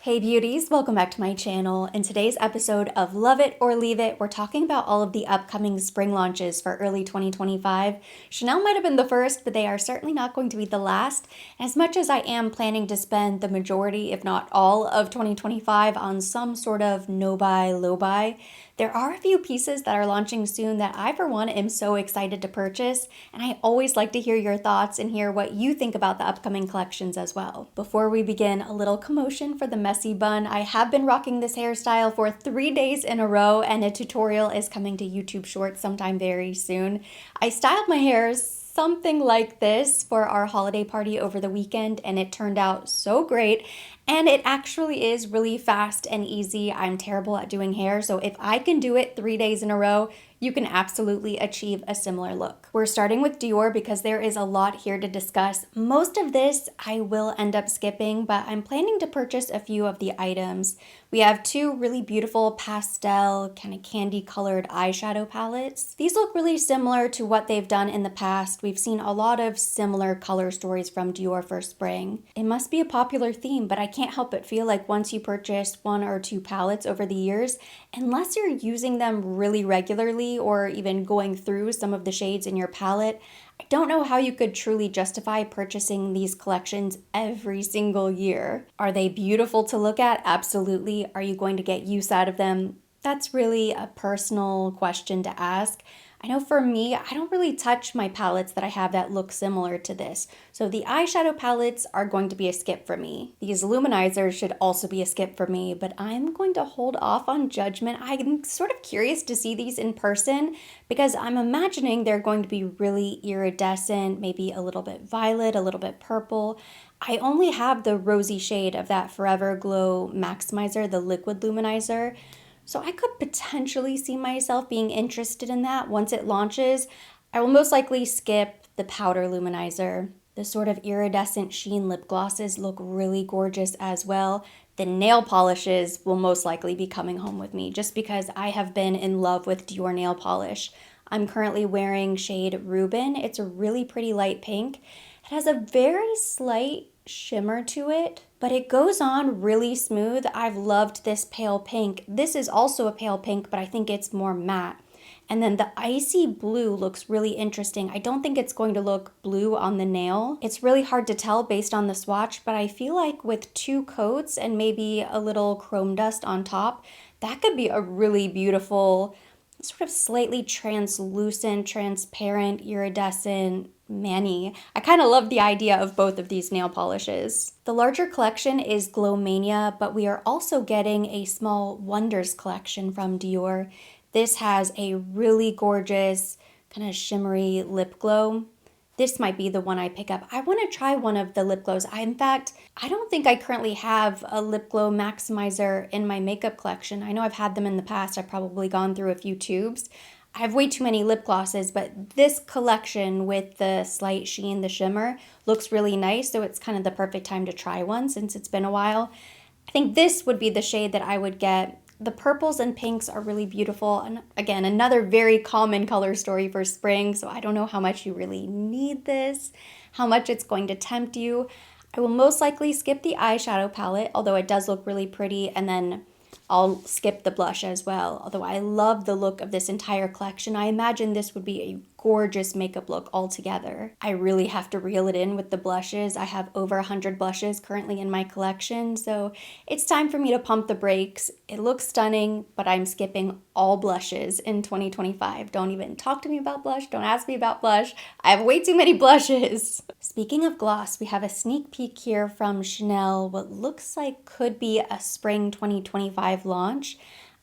Hey beauties, welcome back to my channel. In today's episode of Love It or Leave It, we're talking about all of the upcoming spring launches for early 2025. Chanel might have been the first, but they are certainly not going to be the last. As much as I am planning to spend the majority, if not all, of 2025 on some sort of no-buy, low-buy, there are a few pieces that are launching soon that I, for one, am so excited to purchase, and I always like to hear your thoughts and hear what you think about the upcoming collections as well. Before we begin, a little commotion for the messy bun. I have been rocking this hairstyle for 3 days in a row, and a tutorial is coming to YouTube Shorts sometime very soon. I styled my hair something like this for our holiday party over the weekend, and it turned out so great. And it actually is really fast and easy. I'm terrible at doing hair, so if I can do it 3 days in a row, you can absolutely achieve a similar look. We're starting with Dior because there is a lot here to discuss. Most of this I will end up skipping, but I'm planning to purchase a few of the items. We have two really beautiful pastel, kind of candy colored eyeshadow palettes. These look really similar to what they've done in the past. We've seen a lot of similar color stories from Dior for spring. It must be a popular theme, but I can't help but feel like once you purchase one or two palettes over the years, unless you're using them really regularly or even going through some of the shades in your palette, I don't know how you could truly justify purchasing these collections every single year. Are they beautiful to look at? Absolutely. Are you going to get use out of them? That's really a personal question to ask. I know for me, I don't really touch my palettes that I have that look similar to this. So the eyeshadow palettes are going to be a skip for me. These luminizers should also be a skip for me, but I'm going to hold off on judgment. I'm sort of curious to see these in person because I'm imagining they're going to be really iridescent, maybe a little bit violet, a little bit purple. I only have the rosy shade of that Forever Glow Maximizer, the liquid luminizer. So I could potentially see myself being interested in that once it launches. I will most likely skip the powder luminizer. The sort of iridescent sheen lip glosses look really gorgeous as well. The nail polishes will most likely be coming home with me just because I have been in love with Dior nail polish. I'm currently wearing shade Rubin. It's a really pretty light pink. It has a very slight shimmer to it, but it goes on really smooth. I've loved this pale pink. This is also a pale pink, but I think it's more matte. And then the icy blue looks really interesting. I don't think it's going to look blue on the nail. It's really hard to tell based on the swatch, but I feel like with two coats and maybe a little chrome dust on top, that could be a really beautiful, sort of slightly translucent, transparent, iridescent mani. I kind of love the idea of both of these nail polishes. The larger collection is Glow Mania, but we are also getting a small Wonders collection from Dior. This has a really gorgeous kind of shimmery lip glow. This might be the one I pick up. I want to try one of the lip glows. In fact, I don't think I currently have a lip glow maximizer in my makeup collection. I know I've had them in the past. I've probably gone through a few tubes. I have way too many lip glosses, but this collection with the slight sheen, the shimmer, looks really nice. So it's kind of the perfect time to try one since it's been a while. I think this would be the shade that I would get. The purples and pinks are really beautiful. And again, another very common color story for spring. So I don't know how much you really need this, how much it's going to tempt you. I will most likely skip the eyeshadow palette, although it does look really pretty. And then I'll skip the blush as well. Although I love the look of this entire collection. I imagine this would be a gorgeous makeup look altogether. I really have to reel it in with the blushes. I have over 100 blushes currently in my collection, so it's time for me to pump the brakes. It looks stunning, but I'm skipping all blushes in 2025. Don't even talk to me about blush. Don't ask me about blush. I have way too many blushes. Speaking of gloss, we have a sneak peek here from Chanel, what looks like could be a spring 2025 launch.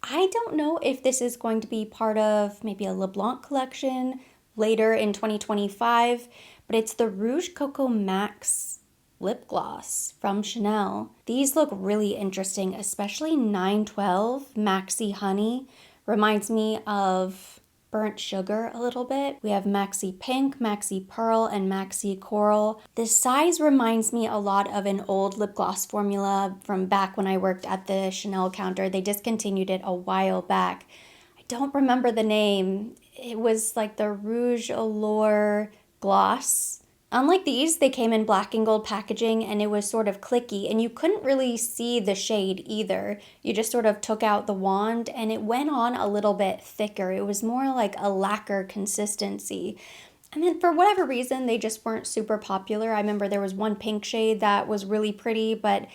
I don't know if this is going to be part of maybe a LeBlanc collection later in 2025, but it's the Rouge Coco Max lip gloss from Chanel. These look really interesting, especially 912 Maxi Honey. Reminds me of burnt sugar a little bit. We have Maxi Pink, Maxi Pearl, and Maxi Coral. This size reminds me a lot of an old lip gloss formula from back when I worked at the Chanel counter. They discontinued it a while back. I don't remember the name. It was like the Rouge Allure Gloss Unlike these, they came in black and gold packaging and it was sort of clicky and you couldn't really see the shade either. You just sort of took out the wand and it went on a little bit thicker. It was more like a lacquer consistency. And then for whatever reason, they just weren't super popular. I remember there was one pink shade that was really pretty, but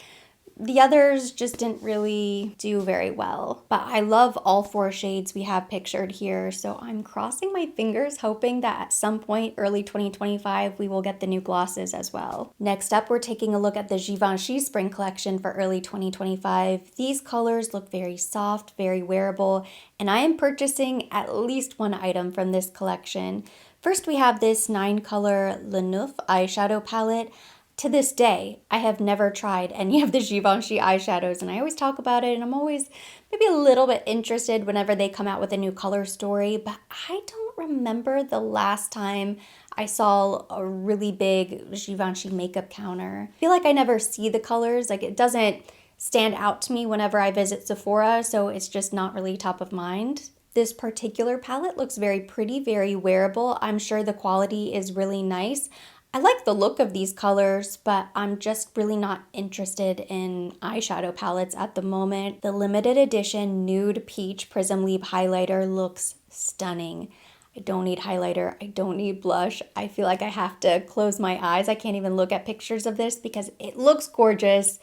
the others just didn't really do very well. But I love all 4 shades we have pictured here, so I'm crossing my fingers hoping that at some point early 2025 we will get the new glosses as well. Next up, we're taking a look at the Givenchy spring collection for early 2025. These colors look very soft, very wearable, and I am purchasing at least one item from this collection. First, we have this 9-color Le Neuf eyeshadow palette. To this day, I have never tried any of the Givenchy eyeshadows, and I always talk about it, and I'm always maybe a little bit interested whenever they come out with a new color story, but I don't remember the last time I saw a really big Givenchy makeup counter. I feel like I never see the colors, like it doesn't stand out to me whenever I visit Sephora, so it's just not really top of mind. This particular palette looks very pretty, very wearable. I'm sure the quality is really nice. I like the look of these colors, but I'm just really not interested in eyeshadow palettes at the moment. The limited edition Nude Peach Prism Leap highlighter looks stunning. I don't need highlighter, I don't need blush. I feel like I have to close my eyes. I can't even look at pictures of this because it looks gorgeous,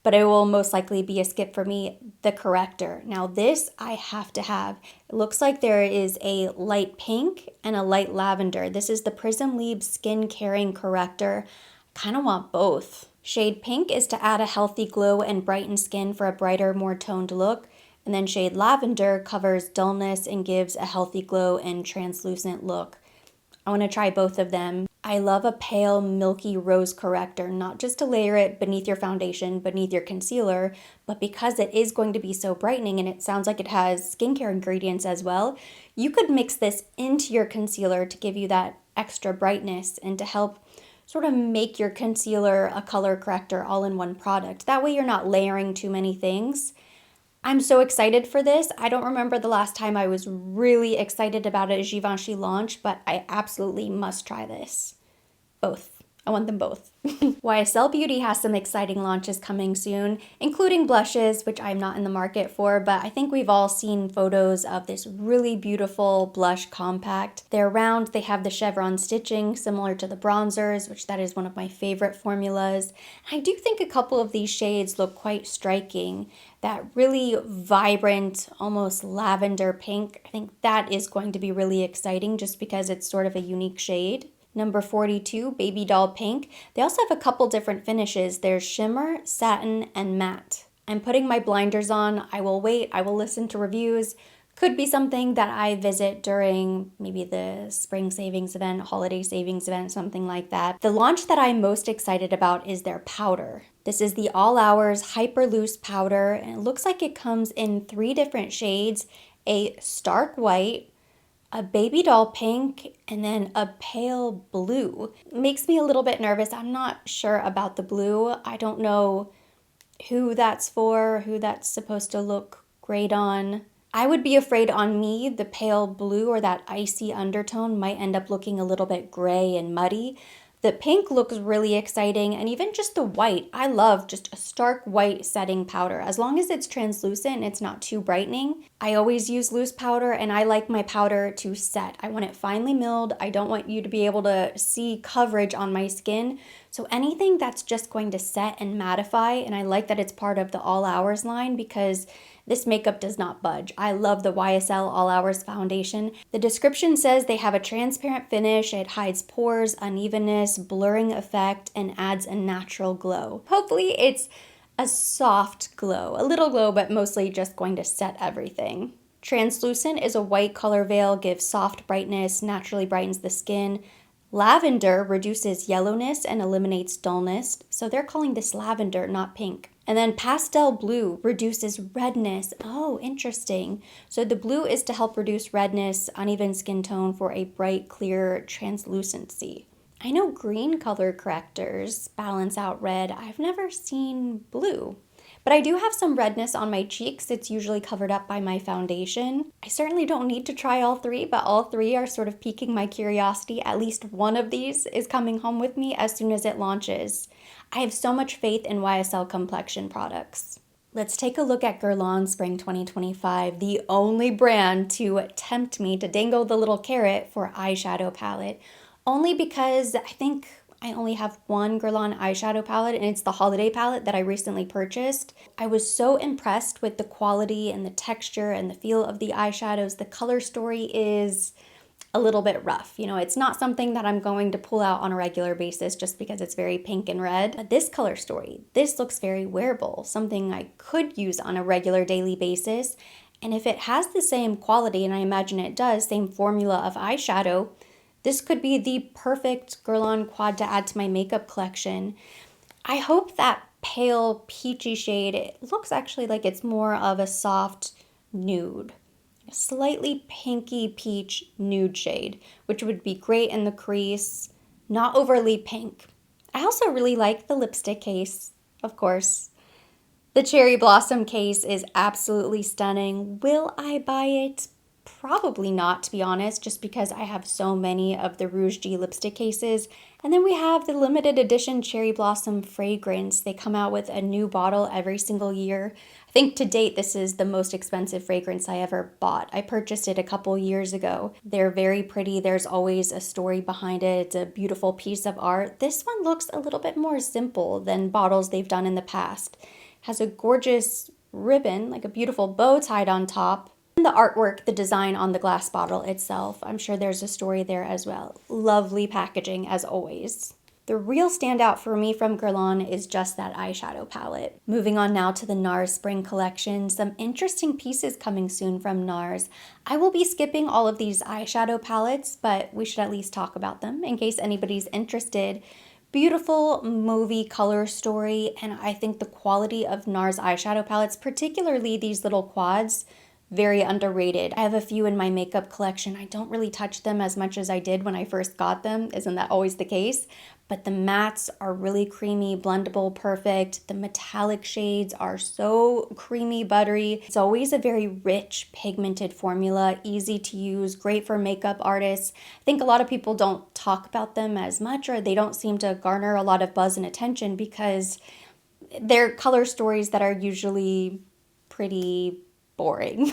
but it will most likely be a skip for me. The corrector. Now this I have to have. It looks like there is a light pink and a light lavender. This is the Prism Leap Skin Caring Corrector. I kind of want both. Shade pink is to add a healthy glow and brighten skin for a brighter, more toned look. And then shade lavender covers dullness and gives a healthy glow and translucent look. I want to try both of them. I love a pale, milky rose corrector, not just to layer it beneath your foundation, beneath your concealer, but because it is going to be so brightening and it sounds like it has skincare ingredients as well, you could mix this into your concealer to give you that extra brightness and to help sort of make your concealer a color corrector all in one product. That way you're not layering too many things. I'm so excited for this. I don't remember the last time I was really excited about a Givenchy launch, but I absolutely must try this. Both. I want them both. YSL Beauty has some exciting launches coming soon, including blushes, which I'm not in the market for, but I think we've all seen photos of this really beautiful blush compact. They're round, they have the chevron stitching similar to the bronzers, which that is one of my favorite formulas. I do think a couple of these shades look quite striking. That really vibrant, almost lavender pink, I think that is going to be really exciting just because it's sort of a unique shade. Number 42, Baby Doll Pink. They also have a couple different finishes. There's shimmer, satin, and matte. I'm putting my blinders on. I will wait. I will listen to reviews. Could be something that I visit during maybe the spring savings event, holiday savings event, something like that. The launch that I'm most excited about is their powder. This is the All Hours Hyper Loose Powder, and it looks like it comes in 3 different shades, a stark white, a baby doll pink, and then a pale blue. Makes me a little bit nervous. I'm not sure about the blue. I don't know who that's for, who that's supposed to look great on. I would be afraid on me, the pale blue or that icy undertone might end up looking a little bit gray and muddy. The pink looks really exciting, and even just the white. I love just a stark white setting powder. As long as it's translucent and it's not too brightening. I always use loose powder, and I like my powder to set. I want it finely milled. I don't want you to be able to see coverage on my skin. So anything that's just going to set and mattify, and I like that it's part of the All Hours line because this makeup does not budge. I love the YSL All Hours foundation. The description says they have a transparent finish, it hides pores, unevenness, blurring effect, and adds a natural glow. Hopefully it's a soft glow, a little glow, but mostly just going to set everything. Translucent is a white color veil, gives soft brightness, naturally brightens the skin. Lavender reduces yellowness and eliminates dullness, so they're calling this lavender, not pink. And then pastel blue reduces redness. Oh, interesting. So the blue is to help reduce redness, uneven skin tone for a bright, clear translucency. I know green color correctors balance out red. I've never seen blue. But I do have some redness on my cheeks. It's usually covered up by my foundation. I certainly don't need to try all three, but all three are sort of piquing my curiosity. At least one of these is coming home with me as soon as it launches. I have so much faith in YSL complexion products. Let's take a look at Guerlain Spring 2025, the only brand to tempt me to dangle the little carrot for eyeshadow palette. Only because I think I only have one Guerlain eyeshadow palette, and it's the holiday palette that I recently purchased. I was so impressed with the quality and the texture and the feel of the eyeshadows. The color story is a little bit rough. You know, it's not something that I'm going to pull out on a regular basis just because it's very pink and red. But this color story, this looks very wearable, something I could use on a regular daily basis. And if it has the same quality, and I imagine it does, same formula of eyeshadow, this could be the perfect Guerlain quad to add to my makeup collection. I hope that pale peachy shade, it looks actually like it's more of a soft nude. A slightly pinky peach nude shade, which would be great in the crease, not overly pink. I also really like the lipstick case, of course. The cherry blossom case is absolutely stunning. Will I buy it? Probably not, to be honest, just because I have so many of the Rouge G lipstick cases. And then we have the limited edition cherry blossom fragrance. They come out with a new bottle every single year. I think to date, this is the most expensive fragrance I ever bought. I purchased it a couple years ago. They're very pretty. There's always a story behind it. It's a beautiful piece of art. This one looks a little bit more simple than bottles they've done in the past. It has a gorgeous ribbon, like a beautiful bow tied on top. And the artwork, the design on the glass bottle itself, I'm sure there's a story there as well. Lovely packaging as always. The real standout for me from Guerlain is just that eyeshadow palette. Moving on now to the Nars Spring Collection, some interesting pieces coming soon from Nars. I will be skipping all of these eyeshadow palettes, but we should at least talk about them in case anybody's interested. Beautiful movie color story, and I think the quality of Nars eyeshadow palettes, particularly these little quads, very underrated. I have a few in my makeup collection. I don't really touch them as much as I did when I first got them. Isn't that always the case? But the mattes are really creamy, blendable, perfect. The metallic shades are so creamy, buttery. It's always a very rich, pigmented formula, easy to use, great for makeup artists. I think a lot of people don't talk about them as much, or they don't seem to garner a lot of buzz and attention because they're color stories that are usually pretty boring.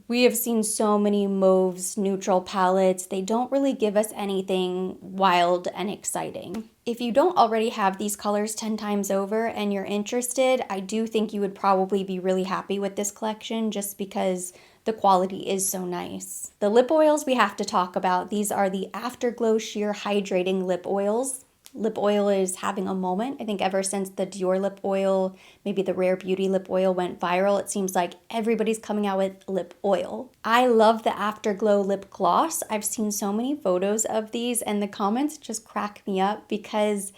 We have seen so many mauves, neutral palettes. They don't really give us anything wild and exciting. If you don't already have these colors 10 times over and you're interested, I do think you would probably be really happy with this collection just because the quality is so nice. The lip oils we have to talk about. These are the Afterglow Sheer Hydrating Lip Oils. Lip oil is having a moment. I think ever since the Dior lip oil, maybe the Rare Beauty lip oil went viral, it seems like everybody's coming out with lip oil. I love the Afterglow lip gloss. I've seen so many photos of these and the comments just crack me up because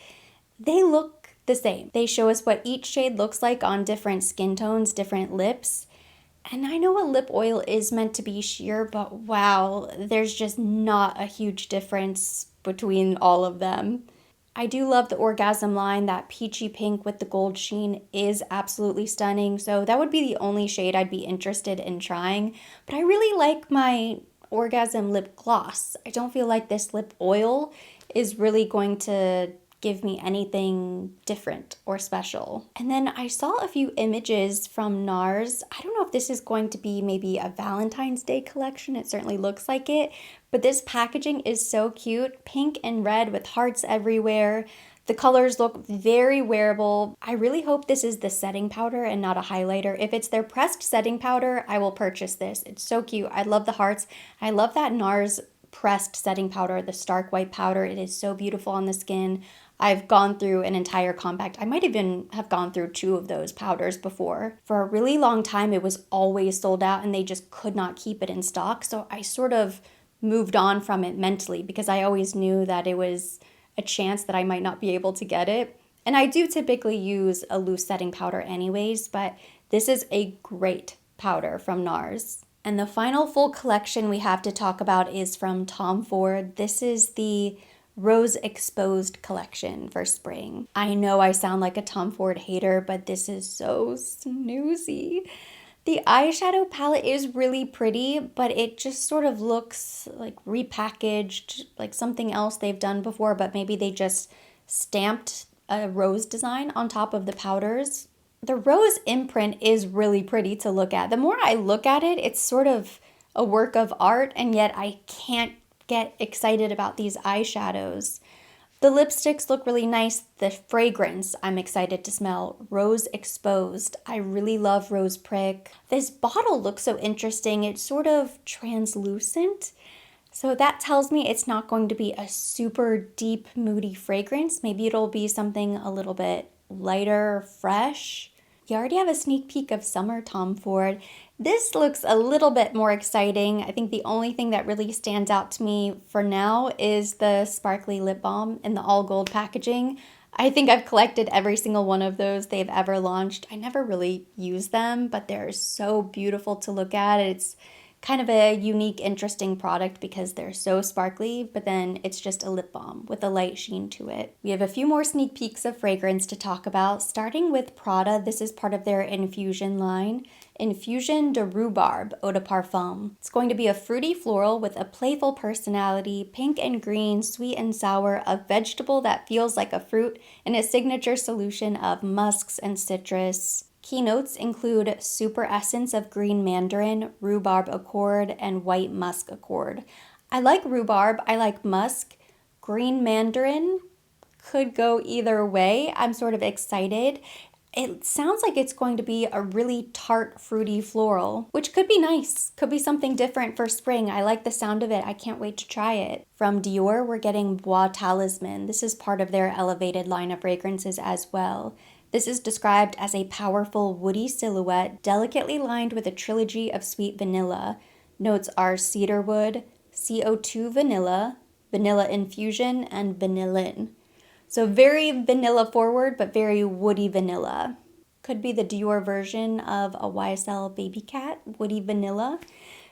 they look the same. They show us what each shade looks like on different skin tones, different lips. And I know a lip oil is meant to be sheer, but wow, there's just not a huge difference between all of them. I do love the Orgasm line. That peachy pink with the gold sheen is absolutely stunning. So that would be the only shade I'd be interested in trying. But I really like my Orgasm lip gloss. I don't feel like this lip oil is really going to give me anything different or special. And then I saw a few images from Nars. I don't know if this is going to be maybe a Valentine's Day collection. It certainly looks like it. But this packaging is so cute. Pink and red with hearts everywhere. The colors look very wearable. I really hope this is the setting powder and not a highlighter. If it's their pressed setting powder, I will purchase this. It's so cute. I love the hearts. I love that Nars pressed setting powder, the stark white powder. It is so beautiful on the skin. I've gone through an entire compact. I might even have gone through 2 of those powders before. For a really long time, it was always sold out and they just could not keep it in stock. So I sort of moved on from it mentally because I always knew that it was a chance that I might not be able to get it. And I do typically use a loose setting powder anyways, but this is a great powder from Nars. And the final full collection we have to talk about is from Tom Ford. This is the Rose Exposed collection for spring. I know I sound like a Tom Ford hater, but this is so snoozy. The eyeshadow palette is really pretty, but it just sort of looks like repackaged, like something else they've done before, but maybe they just stamped a rose design on top of the powders. The rose imprint is really pretty to look at. The more I look at it, it's sort of a work of art, and yet I can't get excited about these eyeshadows. The lipsticks look really nice. The fragrance, I'm excited to smell. Rose Exposed. I really love Rose Prick. This bottle looks so interesting. It's sort of translucent. So that tells me it's not going to be a super deep, moody fragrance. Maybe it'll be something a little bit lighter, fresh. You already have a sneak peek of Summer Tom Ford. This looks a little bit more exciting. I think the only thing that really stands out to me for now is the sparkly lip balm in the all gold packaging. I think I've collected every single one of those they've ever launched. I never really use them, but they're so beautiful to look at. It's kind of a unique, interesting product because they're so sparkly, but then it's just a lip balm with a light sheen to it. We have a few more sneak peeks of fragrance to talk about, starting with Prada. This is part of their Infusion line. Infusion de Rhubarbe Eau de Parfum. It's going to be a fruity floral with a playful personality, pink and green, sweet and sour, a vegetable that feels like a fruit, and a signature solution of musks and citrus. Keynotes include super essence of green mandarin, rhubarb accord, and white musk accord. I like rhubarb, I like musk. Green mandarin could go either way. I'm sort of excited. It sounds like it's going to be a really tart, fruity floral, which could be nice. Could be something different for spring. I like the sound of it. I can't wait to try it. From Dior, we're getting Bois Talisman. This is part of their elevated line of fragrances as well. This is described as a powerful woody silhouette, delicately lined with a trilogy of sweet vanilla. Notes are cedarwood, CO2 vanilla, vanilla infusion, and vanillin. So very vanilla forward, but very woody vanilla. Could be the Dior version of a YSL Baby Cat, woody vanilla.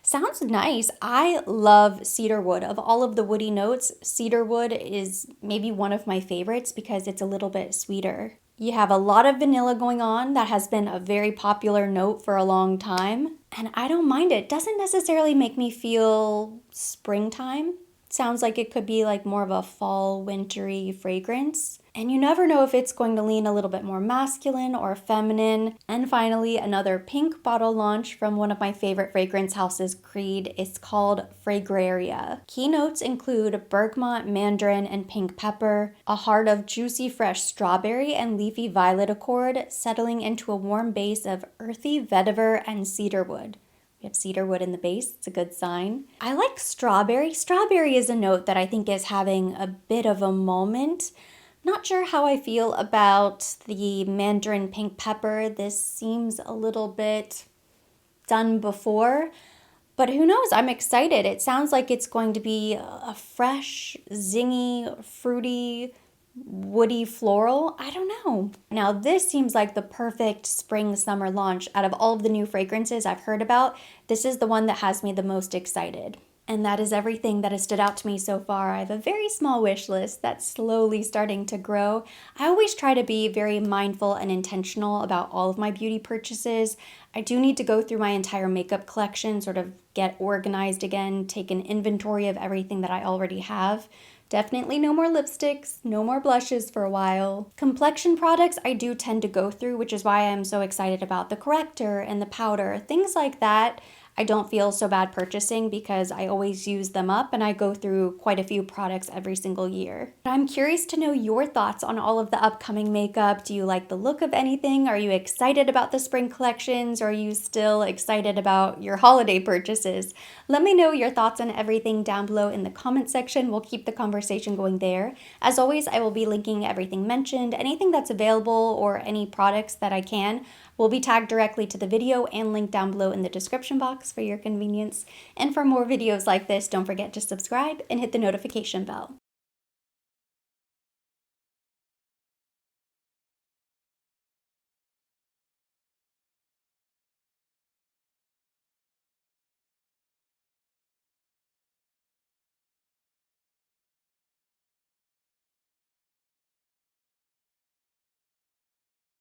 Sounds nice. I love cedarwood. Of all of the woody notes, cedarwood is maybe one of my favorites because it's a little bit sweeter. You have a lot of vanilla going on. That has been a very popular note for a long time, and I don't mind it. Doesn't necessarily make me feel springtime. Sounds like it could be like more of a fall, wintry fragrance. And you never know if it's going to lean a little bit more masculine or feminine. And finally, another pink bottle launch from one of my favorite fragrance houses, Creed. It's called Fragraria. Keynotes include bergamot, mandarin, and pink pepper, a heart of juicy fresh strawberry and leafy violet accord, settling into a warm base of earthy vetiver and cedarwood. We have cedarwood in the base. It's a good sign. I like strawberry. Strawberry is a note that I think is having a bit of a moment. Not sure how I feel about the mandarin pink pepper. This seems a little bit done before, but who knows? I'm excited. It sounds like it's going to be a fresh, zingy, fruity, woody floral. I don't know. Now this seems like the perfect spring summer launch. Out of all of the new fragrances I've heard about, this is the one that has me the most excited. And that is everything that has stood out to me so far. I have a very small wish list that's slowly starting to grow. I always try to be very mindful and intentional about all of my beauty purchases. I do need to go through my entire makeup collection, sort of get organized again, take an inventory of everything that I already have. Definitely no more lipsticks, no more blushes for a while. Complexion products I do tend to go through, which is why I'm so excited about the corrector and the powder, things like that. I don't feel so bad purchasing because I always use them up and I go through quite a few products every single year. But I'm curious to know your thoughts on all of the upcoming makeup. Do you like the look of anything? Are you excited about the spring collections? Or are you still excited about your holiday purchases? Let me know your thoughts on everything down below in the comment section. We'll keep the conversation going there. As always, I will be linking everything mentioned, anything that's available or any products that I can will be tagged directly to the video and linked down below in the description box for your convenience. And for more videos like this, don't forget to subscribe and hit the notification bell.